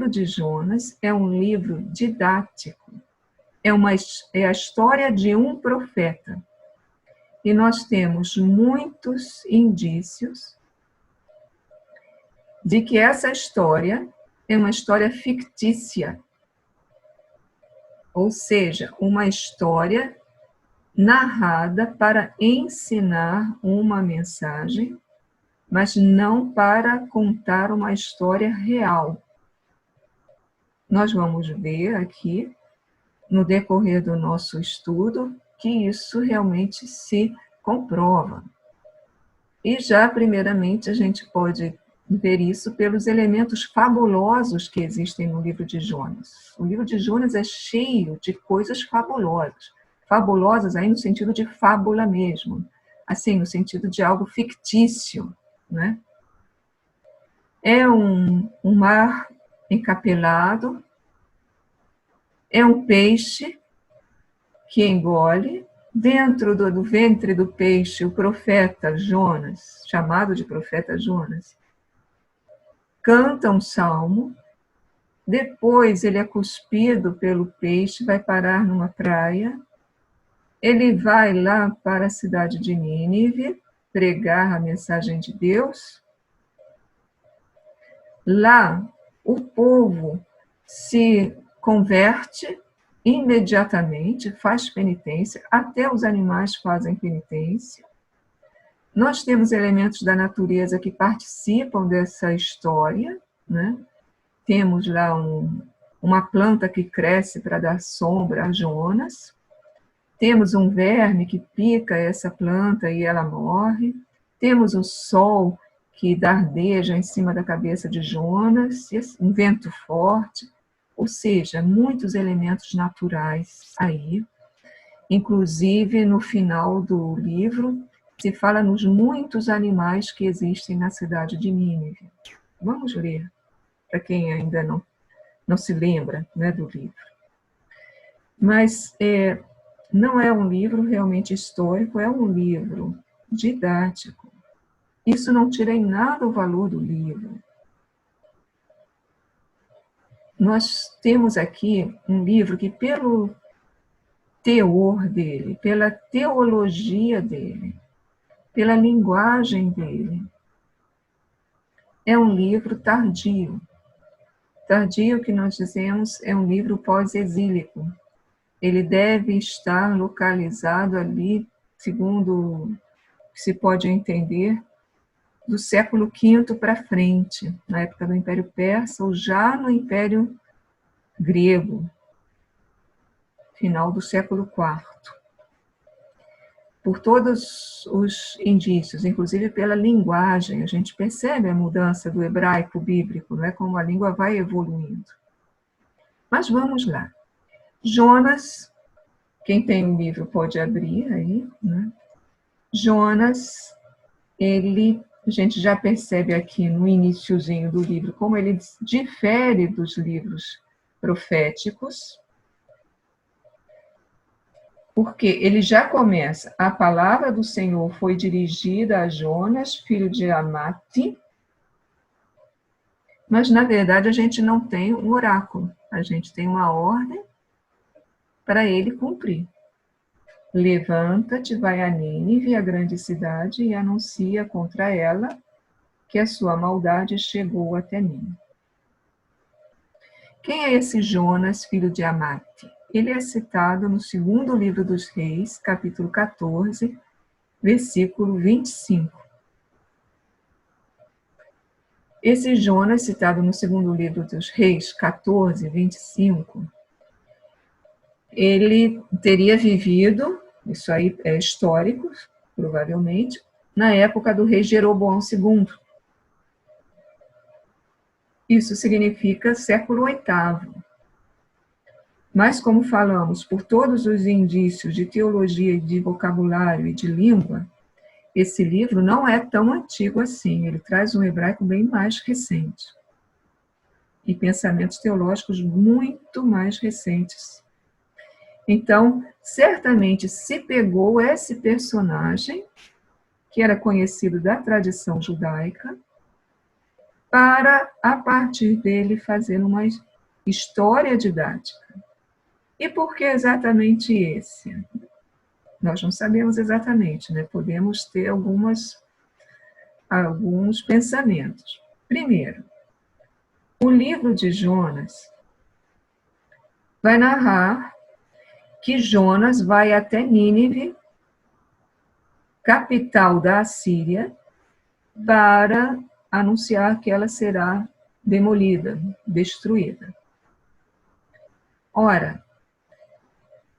livro de Jonas é um livro didático. É a história de um profeta. E nós temos muitos indícios de que essa história é uma história fictícia. Ou seja, uma história narrada para ensinar uma mensagem, mas não para contar uma história real. Nós vamos ver aqui, no decorrer do nosso estudo, que isso realmente se comprova. E já, primeiramente, a gente pode ver isso pelos elementos fabulosos que existem no livro de Jonas. O livro de Jonas é cheio de coisas fabulosas. Fabulosas aí no sentido de fábula mesmo. Assim, no sentido de algo fictício, né? É um mar encapelado, é um peixe que engole, dentro do ventre do peixe, o profeta Jonas, chamado de profeta Jonas, canta um salmo, depois ele é cuspido pelo peixe, vai parar numa praia, ele vai lá para a cidade de Nínive, pregar a mensagem de Deus. Lá, o povo se converte imediatamente, faz penitência, até os animais fazem penitência. Nós temos elementos da natureza que participam dessa história, né? Temos lá uma planta que cresce para dar sombra a Jonas, temos um verme que pica essa planta e ela morre, temos o sol que dardeja em cima da cabeça de Jonas, um vento forte, ou seja, muitos elementos naturais aí. Inclusive, no final do livro, se fala nos muitos animais que existem na cidade de Nínive. Vamos ler, para quem ainda não se lembra, né, do livro. Mas não é um livro realmente histórico, é um livro didático. Isso não tira em nada o valor do livro. Nós temos aqui um livro que, pelo teor dele, pela teologia dele, pela linguagem dele, é um livro tardio. Tardio, que nós dizemos, é um livro pós-exílico. Ele deve estar localizado ali, segundo o que se pode entender, do século V para frente, na época do Império Persa, ou já no Império Grego, final do século IV. Por todos os indícios, inclusive pela linguagem, a gente percebe a mudança do hebraico bíblico, não é? Como a língua vai evoluindo. Mas vamos lá. Jonas, quem tem um livro pode abrir aí, né? Jonas, a gente já percebe aqui no iniciozinho do livro como ele difere dos livros proféticos, porque ele já começa, a palavra do Senhor foi dirigida a Jonas, filho de Amate, mas na verdade a gente não tem um oráculo, a gente tem uma ordem para ele cumprir. Levanta-te, vai a Nínive, a grande cidade, e anuncia contra ela que a sua maldade chegou até mim. Quem é esse Jonas, filho de Amate? Ele é citado no segundo livro dos Reis, capítulo 14, versículo 25. Esse Jonas, citado no segundo livro dos Reis, 14, 25, ele teria vivido, isso aí é histórico, provavelmente, na época do rei Jeroboão II. Isso significa século VIII. Mas, como falamos, por todos os indícios de teologia, de vocabulário e de língua, esse livro não é tão antigo assim, ele traz um hebraico bem mais recente. E pensamentos teológicos muito mais recentes. Então, certamente se pegou esse personagem, que era conhecido da tradição judaica, para, a partir dele, fazer uma história didática. E por que exatamente esse? Nós não sabemos exatamente, né? Podemos ter alguns pensamentos. Primeiro, o livro de Jonas vai narrar que Jonas vai até Nínive, capital da Assíria, para anunciar que ela será demolida, destruída. Ora,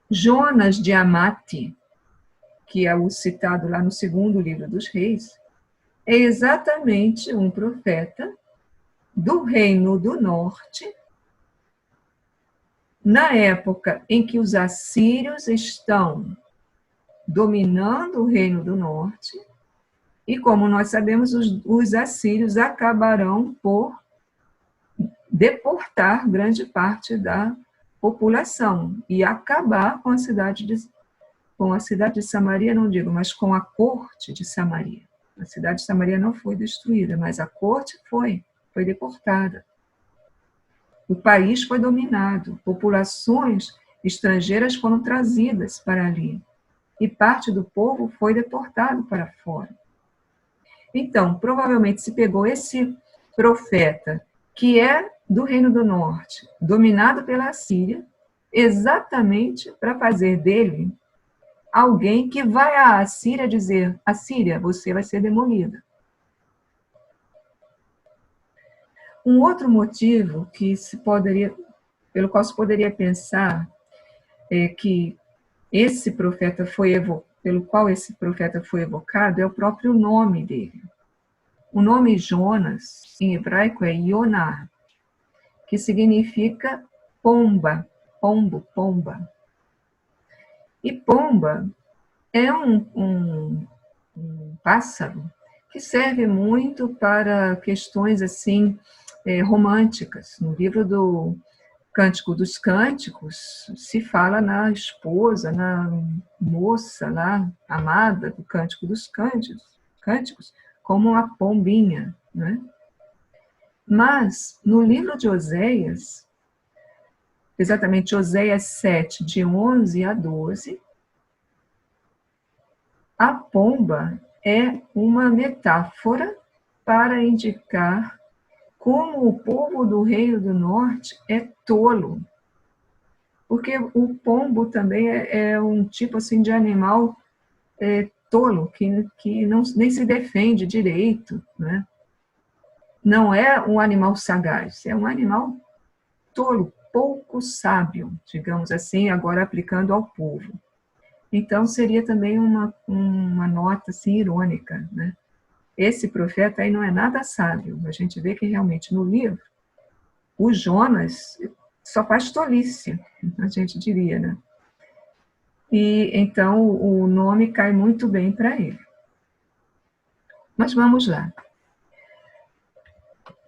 Jonas de Amate, que é o citado lá no segundo livro dos Reis, é exatamente um profeta do Reino do Norte, na época em que os assírios estão dominando o Reino do Norte, e como nós sabemos, os assírios acabarão por deportar grande parte da população e acabar com a cidade de Samaria, não digo, mas com a corte de Samaria. A cidade de Samaria não foi destruída, mas a corte foi deportada. O país foi dominado, populações estrangeiras foram trazidas para ali, e parte do povo foi deportado para fora. Então, provavelmente se pegou esse profeta, que é do Reino do Norte, dominado pela Assíria, exatamente para fazer dele alguém que vai à Assíria dizer: Assíria, você vai ser demolida. Um outro motivo pelo qual se poderia pensar que esse profeta pelo qual esse profeta foi evocado é o próprio nome dele. O nome Jonas, em hebraico, é Yonah, que significa pomba, pomba. E pomba é um pássaro que serve muito para questões assim românticas. No livro do Cântico dos Cânticos, se fala na esposa, na moça lá, amada do Cântico dos Cânticos, como uma pombinha, né? Mas, no livro de Oséias, exatamente Oséias 7, de 11 a 12, a pomba é uma metáfora para indicar como o povo do Reino do Norte é tolo. Porque o pombo também é um tipo assim de animal tolo, que não, nem se defende direito, né? Não é um animal sagaz, é um animal tolo, pouco sábio, digamos assim, agora aplicando ao povo. Então, seria também uma nota assim, irônica, né? Esse profeta aí não é nada sábio. A gente vê que realmente no livro, o Jonas só faz tolice, a gente diria, né? E então o nome cai muito bem para ele. Mas vamos lá.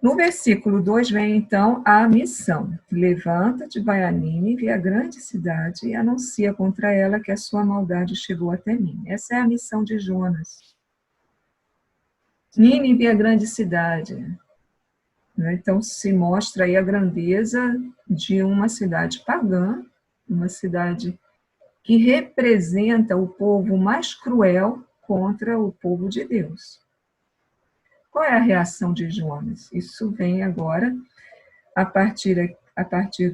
No versículo 2 vem então a missão. Levanta-te, vai a Nínive, a grande cidade, e anuncia contra ela que a sua maldade chegou até mim. Essa é a missão de Jonas. Nínive é a grande cidade. Então se mostra aí a grandeza de uma cidade pagã, uma cidade que representa o povo mais cruel contra o povo de Deus. Qual é a reação de Jonas? Isso vem agora a partir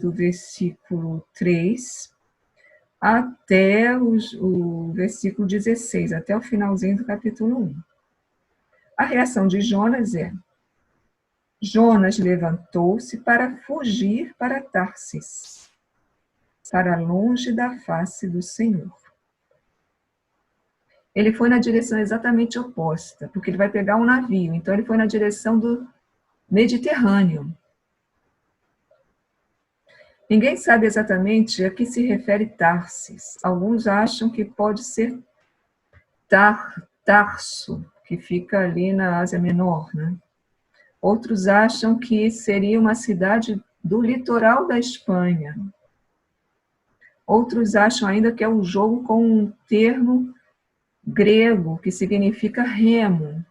do versículo 3 até o versículo 16, até o finalzinho do capítulo 1. A reação de Jonas é: Jonas levantou-se para fugir para Tarsis, para longe da face do Senhor. Ele foi na direção exatamente oposta, porque ele vai pegar um navio, então ele foi na direção do Mediterrâneo. Ninguém sabe exatamente a que se refere Tarsis. Alguns acham que pode ser Tarso, que fica ali na Ásia Menor, né? Outros acham que seria uma cidade do litoral da Espanha. Outros acham ainda que é um jogo com um termo grego que significa remo,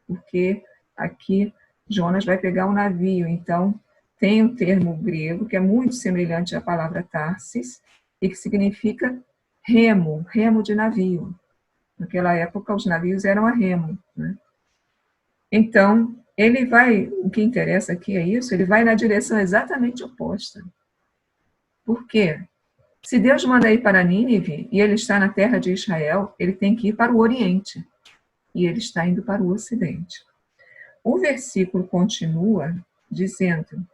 porque aqui Jonas vai pegar um navio. Então, tem um termo grego que é muito semelhante à palavra Tarsis e que significa remo, remo de navio. Naquela época, os navios eram a remo, né? Então, ele vai, o que interessa aqui é isso, ele vai na direção exatamente oposta. Por quê? Se Deus manda ir para Nínive e ele está na terra de Israel, ele tem que ir para o Oriente. E ele está indo para o Ocidente. O versículo continua dizendo: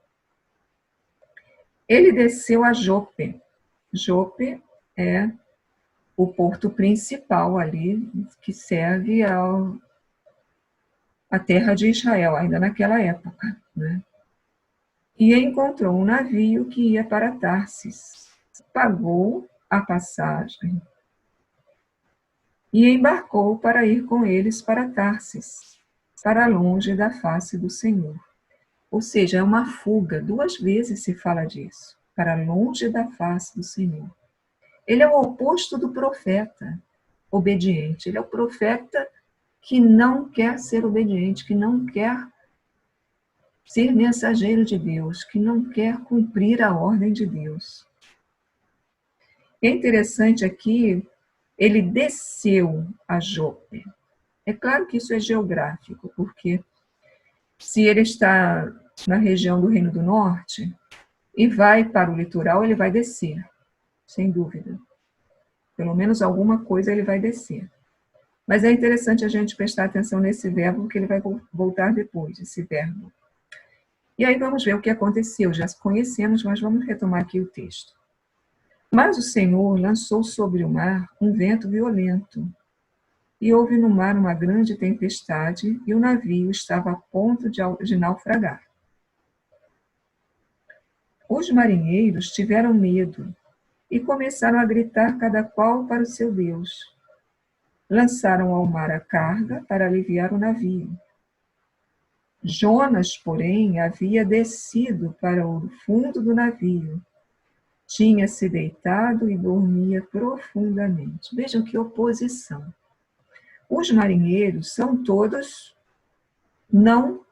ele desceu a Jope. Jope é o porto principal ali que serve à terra de Israel, ainda naquela época, né? E encontrou um navio que ia para Tarsis. Pagou a passagem e embarcou para ir com eles para Tarsis, para longe da face do Senhor. Ou seja, é uma fuga, 2 vezes se fala disso, para longe da face do Senhor. Ele é o oposto do profeta obediente, ele é o profeta que não quer ser obediente, que não quer ser mensageiro de Deus, que não quer cumprir a ordem de Deus. É interessante aqui, ele desceu a Jope. É claro que isso é geográfico, porque se ele está na região do Reino do Norte e vai para o litoral, ele vai descer, sem dúvida. Pelo menos alguma coisa ele vai descer. Mas é interessante a gente prestar atenção nesse verbo, porque ele vai voltar depois, esse verbo. E aí vamos ver o que aconteceu. Já conhecemos, mas vamos retomar aqui o texto. Mas o Senhor lançou sobre o mar um vento violento, e houve no mar uma grande tempestade, e o navio estava a ponto de naufragar. Os marinheiros tiveram medo e começaram a gritar cada qual para o seu Deus. Lançaram ao mar a carga para aliviar o navio. Jonas, porém, havia descido para o fundo do navio. Tinha-se deitado e dormia profundamente. Vejam que oposição. Os marinheiros são todos não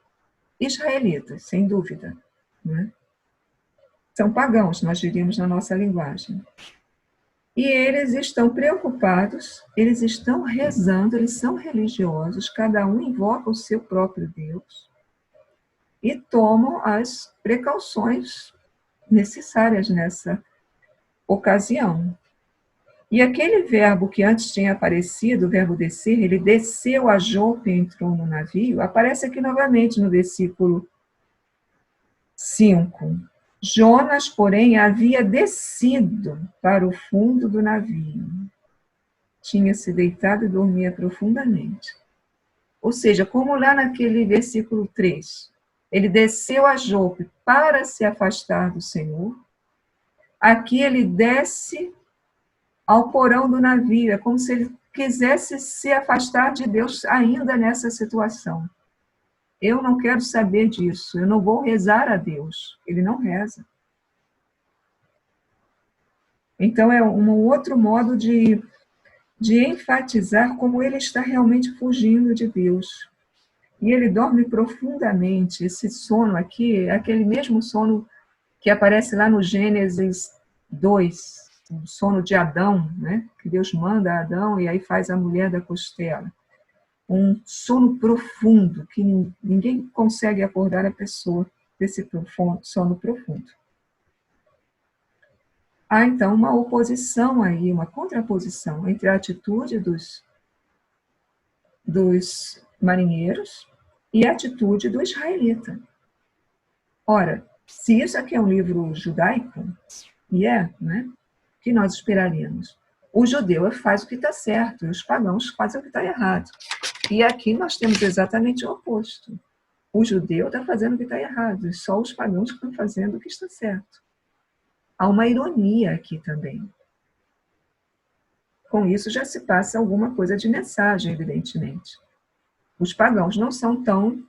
israelitas, sem dúvida, né? São pagãos, nós diríamos na nossa linguagem. E eles estão preocupados, eles estão rezando, eles são religiosos, cada um invoca o seu próprio Deus e tomam as precauções necessárias nessa ocasião. E aquele verbo que antes tinha aparecido, o verbo descer, ele desceu a Jope e entrou no navio, aparece aqui novamente no versículo 5. Jonas, porém, havia descido para o fundo do navio. Tinha se deitado e dormia profundamente. Ou seja, como lá naquele versículo 3, ele desceu a Jope para se afastar do Senhor, aqui ele desce ao porão do navio, é como se ele quisesse se afastar de Deus ainda nessa situação. Eu não quero saber disso, eu não vou rezar a Deus. Ele não reza. Então, é um outro modo de enfatizar como ele está realmente fugindo de Deus. E ele dorme profundamente. Esse sono aqui é aquele mesmo sono que aparece lá no Gênesis 2, o sono de Adão, né? Que Deus manda a Adão e aí faz a mulher da costela. Um sono profundo, que ninguém consegue acordar a pessoa desse sono profundo. Há, então, uma oposição aí, uma contraposição entre a atitude dos marinheiros e a atitude do israelita. Ora, se isso aqui é um livro judaico, e né? O que nós esperaríamos? O judeu faz o que está certo, e os pagãos fazem o que está errado. E aqui nós temos exatamente o oposto. O judeu está fazendo o que está errado, e só os pagãos que estão fazendo o que está certo. Há uma ironia aqui também. Com isso já se passa alguma coisa de mensagem, evidentemente. Os pagãos não são tão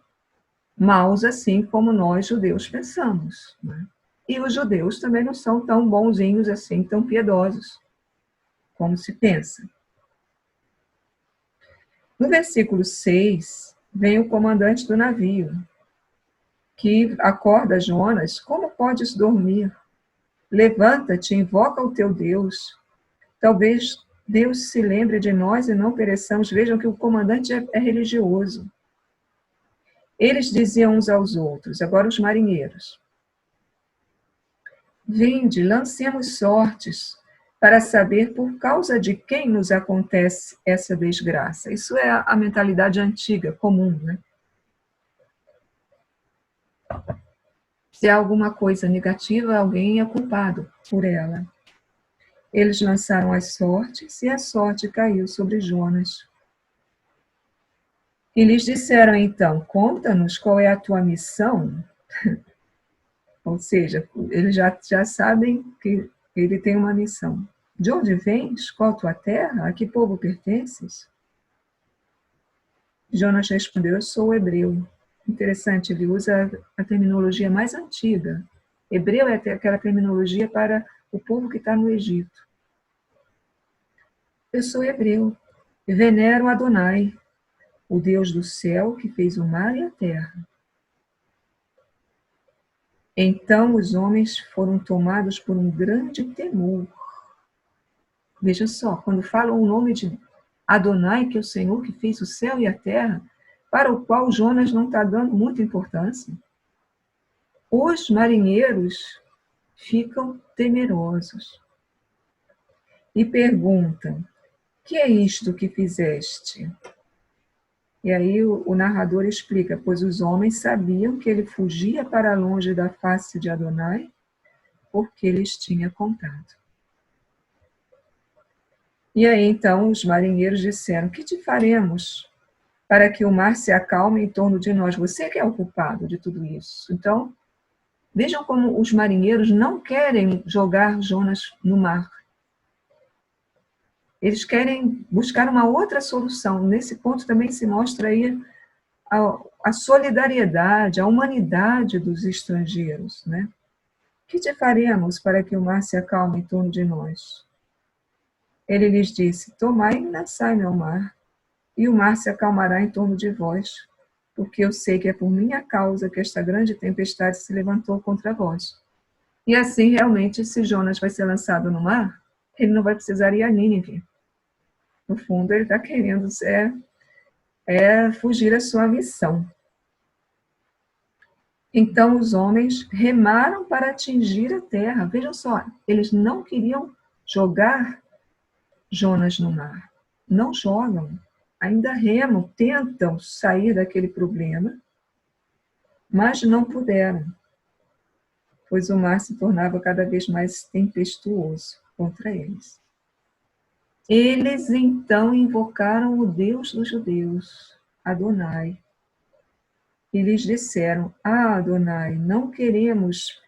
maus assim como nós judeus pensamos, né? E os judeus também não são tão bonzinhos assim, tão piedosos como se pensa. No versículo 6, vem o comandante do navio. que acorda Jonas: como podes dormir? Levanta-te, invoca o teu Deus. Talvez Deus se lembre de nós e não pereçamos. Vejam que o comandante é religioso. Eles diziam uns aos outros, agora os marinheiros: vinde, lancemos sortes para saber por causa de quem nos acontece essa desgraça. Isso é a mentalidade antiga, comum, né? Se há alguma coisa negativa, alguém é culpado por ela. Eles lançaram as sortes e a sorte caiu sobre Jonas. E lhes disseram então: conta-nos qual é a tua missão. Ou seja, eles já sabem que ele tem uma missão. De onde vens? Qual a tua terra? A que povo pertences? Jonas respondeu: eu sou hebreu. Interessante, ele usa a terminologia mais antiga. Hebreu é aquela terminologia para o povo que está no Egito. Eu sou hebreu. Venero Adonai, o Deus do céu que fez o mar e a terra. Então os homens foram tomados por um grande temor. Veja só, quando falam o nome de Adonai, que é o Senhor que fez o céu e a terra, para o qual Jonas não está dando muita importância, os marinheiros ficam temerosos e perguntam: que é isto que fizeste? E aí o narrador explica: pois os homens sabiam que ele fugia para longe da face de Adonai, porque lhes tinha contado. E aí então os marinheiros disseram: que te faremos para que o mar se acalme em torno de nós? Você que é o culpado de tudo isso. Então, vejam como os marinheiros não querem jogar Jonas no mar. Eles querem buscar uma outra solução. Nesse ponto também se mostra aí a solidariedade, a humanidade dos estrangeiros, né? Que te faremos para que o mar se acalme em torno de nós? Ele lhes disse: tomai e lançai-me ao mar, e o mar se acalmará em torno de vós, porque eu sei que é por minha causa que esta grande tempestade se levantou contra vós. E assim, realmente, se Jonas vai ser lançado no mar, ele não vai precisar ir a Nínive. No fundo, ele está querendo fugir à sua missão. Então, os homens remaram para atingir a terra. Vejam só, eles não queriam jogar Jonas no mar. Não jogam. Ainda remam, tentam sair daquele problema, mas não puderam, pois o mar se tornava cada vez mais tempestuoso contra eles. Eles então invocaram o Deus dos judeus, Adonai, e lhes disseram: Adonai, não queremos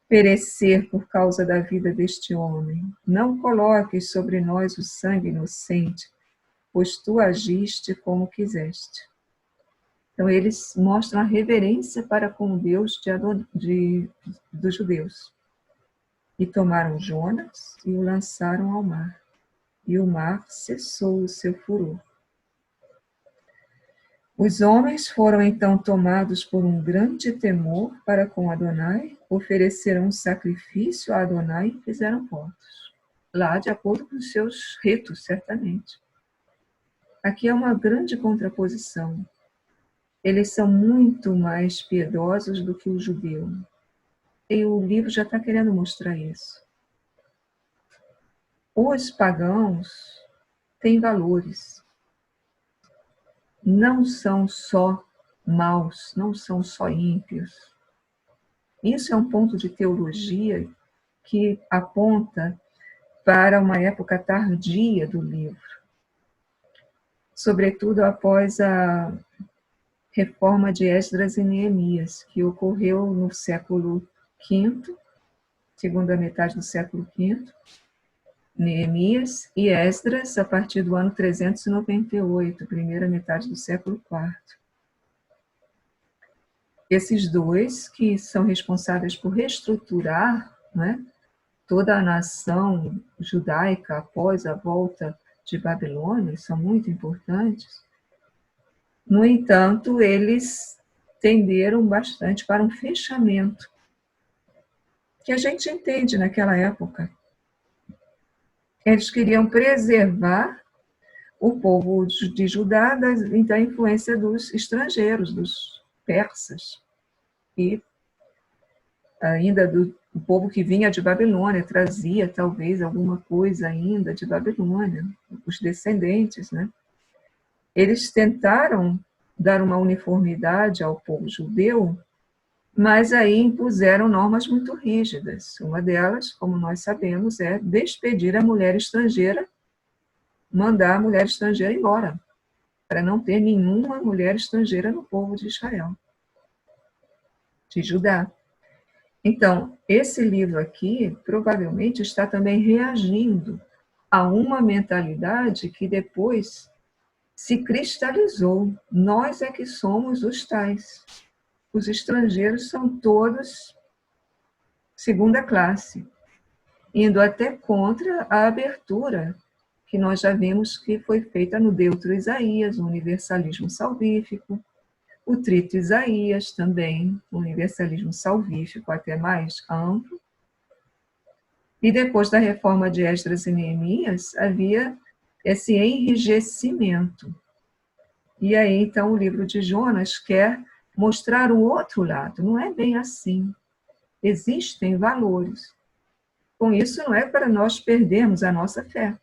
perecer por causa da vida deste homem. Não coloques sobre nós o sangue inocente, pois tu agiste como quiseste. Então, eles mostram a reverência para com o Deus dos judeus. E tomaram Jonas e o lançaram ao mar. E o mar cessou o seu furor. Os homens foram então tomados por um grande temor para com Adonai, ofereceram um sacrifício a Adonai e fizeram votos. Lá, de acordo com os seus ritos, certamente. Aqui é uma grande contraposição. Eles são muito mais piedosos do que o judeu. E o livro já está querendo mostrar isso. Os pagãos têm valores. Não são só maus, não são só ímpios. Isso é um ponto de teologia que aponta para uma época tardia do livro. Sobretudo após a reforma de Esdras e Neemias, que ocorreu no século V, segunda metade do século V, Neemias e Esdras a partir do ano 398, primeira metade do século IV. Esses dois, que são responsáveis por reestruturar, né, toda a nação judaica após a volta de Babilônia, são muito importantes. No entanto, eles tenderam bastante para um fechamento, que a gente entende naquela época. Eles queriam preservar o povo de Judá da influência dos estrangeiros, dos persas, e ainda do povo que vinha de Babilônia, trazia talvez alguma coisa ainda de Babilônia, os descendentes, né? Eles tentaram dar uma uniformidade ao povo judeu, mas aí impuseram normas muito rígidas. Uma delas, como nós sabemos, é despedir a mulher estrangeira, mandar a mulher estrangeira embora, para não ter nenhuma mulher estrangeira no povo de Israel, de Judá. Então, esse livro aqui provavelmente está também reagindo a uma mentalidade que depois se cristalizou. Nós é que somos os tais. Os estrangeiros são todos segunda classe, indo até contra a abertura que nós já vimos que foi feita no Deutero Isaías, o universalismo salvífico, o Trito Isaías também, o universalismo salvífico até mais amplo. E depois da reforma de Esdras e Neemias, havia esse enrijecimento. E aí, então, o livro de Jonas quer mostrar o outro lado. Não é bem assim. Existem valores. Com isso, não é para nós perdermos a nossa fé.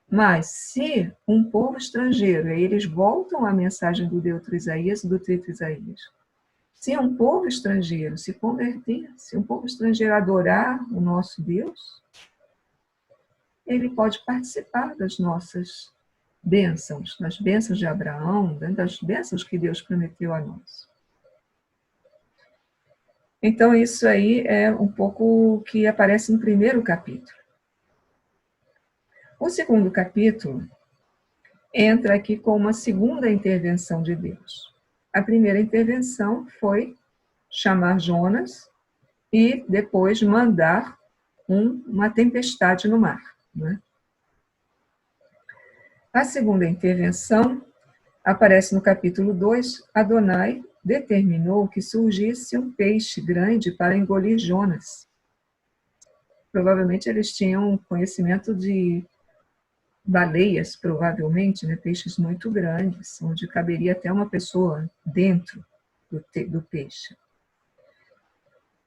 Mas, se um povo estrangeiro, e eles voltam à mensagem do Deutero Isaías e do Trito Isaías, se um povo estrangeiro se converter, se um povo estrangeiro adorar o nosso Deus, ele pode participar das nossas bênçãos, das bênçãos de Abraão, das bênçãos que Deus prometeu a nós. Então, isso aí é um pouco o que aparece no primeiro capítulo. O segundo capítulo entra aqui com uma segunda intervenção de Deus. A primeira intervenção foi chamar Jonas e depois mandar uma tempestade no mar, né? A segunda intervenção aparece no capítulo 2. Adonai determinou que surgisse um peixe grande para engolir Jonas. Provavelmente eles tinham conhecimento de baleias, provavelmente, né? Peixes muito grandes, onde caberia até uma pessoa dentro do peixe.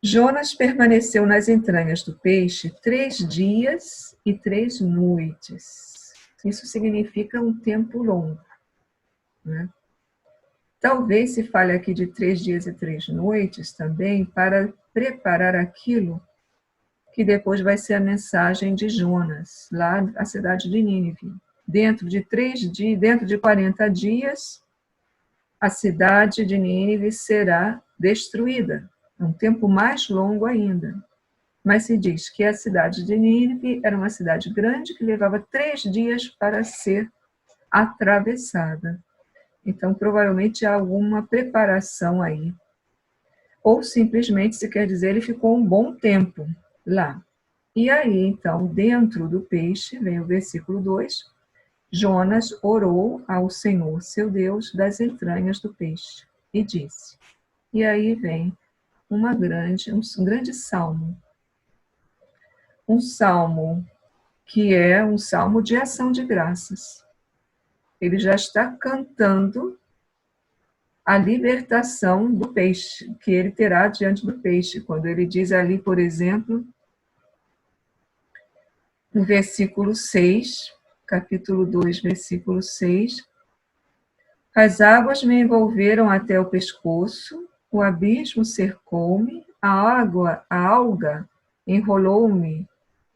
Jonas permaneceu nas entranhas do peixe 3 dias e 3 noites. Isso significa um tempo longo, né? Talvez se fale aqui de 3 dias e 3 noites também para preparar aquilo que depois vai ser a mensagem de Jonas, lá na cidade de Nínive. Dentro de 40 dias, a cidade de Nínive será destruída. É um tempo mais longo ainda. Mas se diz que a cidade de Nínive era uma cidade grande que levava 3 dias para ser atravessada. Então, provavelmente há alguma preparação aí. Ou simplesmente, se quer dizer, ele ficou um bom tempo lá. E aí, então, dentro do peixe, vem o versículo 2, Jonas orou ao Senhor, seu Deus, das entranhas do peixe, e disse. E aí vem um grande salmo. Um salmo que é um salmo de ação de graças. Ele já está cantando a libertação do peixe, que ele terá diante do peixe. Quando ele diz ali, por exemplo, no versículo 6, capítulo 2, versículo 6, as águas me envolveram até o pescoço, o abismo cercou-me, a alga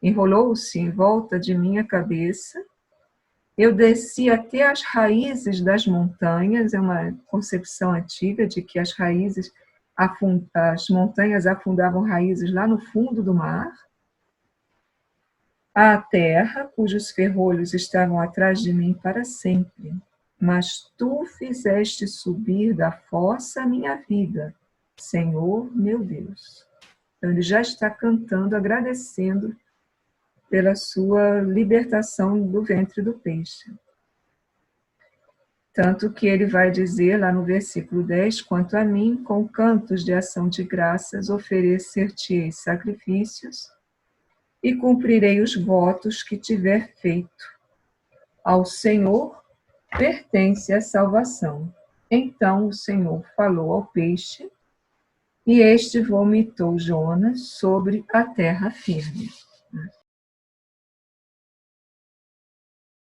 enrolou-se em volta de minha cabeça. Eu desci até as raízes das montanhas, é uma concepção antiga de que as montanhas afundavam raízes lá no fundo do mar. A terra, cujos ferrolhos estavam atrás de mim para sempre. Mas tu fizeste subir da fossa a minha vida, Senhor meu Deus. Então ele já está cantando, agradecendo pela sua libertação do ventre do peixe. Tanto que ele vai dizer lá no versículo 10, quanto a mim, com cantos de ação de graças, oferecer-te-ei sacrifícios e cumprirei os votos que tiver feito. Ao Senhor pertence a salvação. Então o Senhor falou ao peixe, e este vomitou Jonas sobre a terra firme.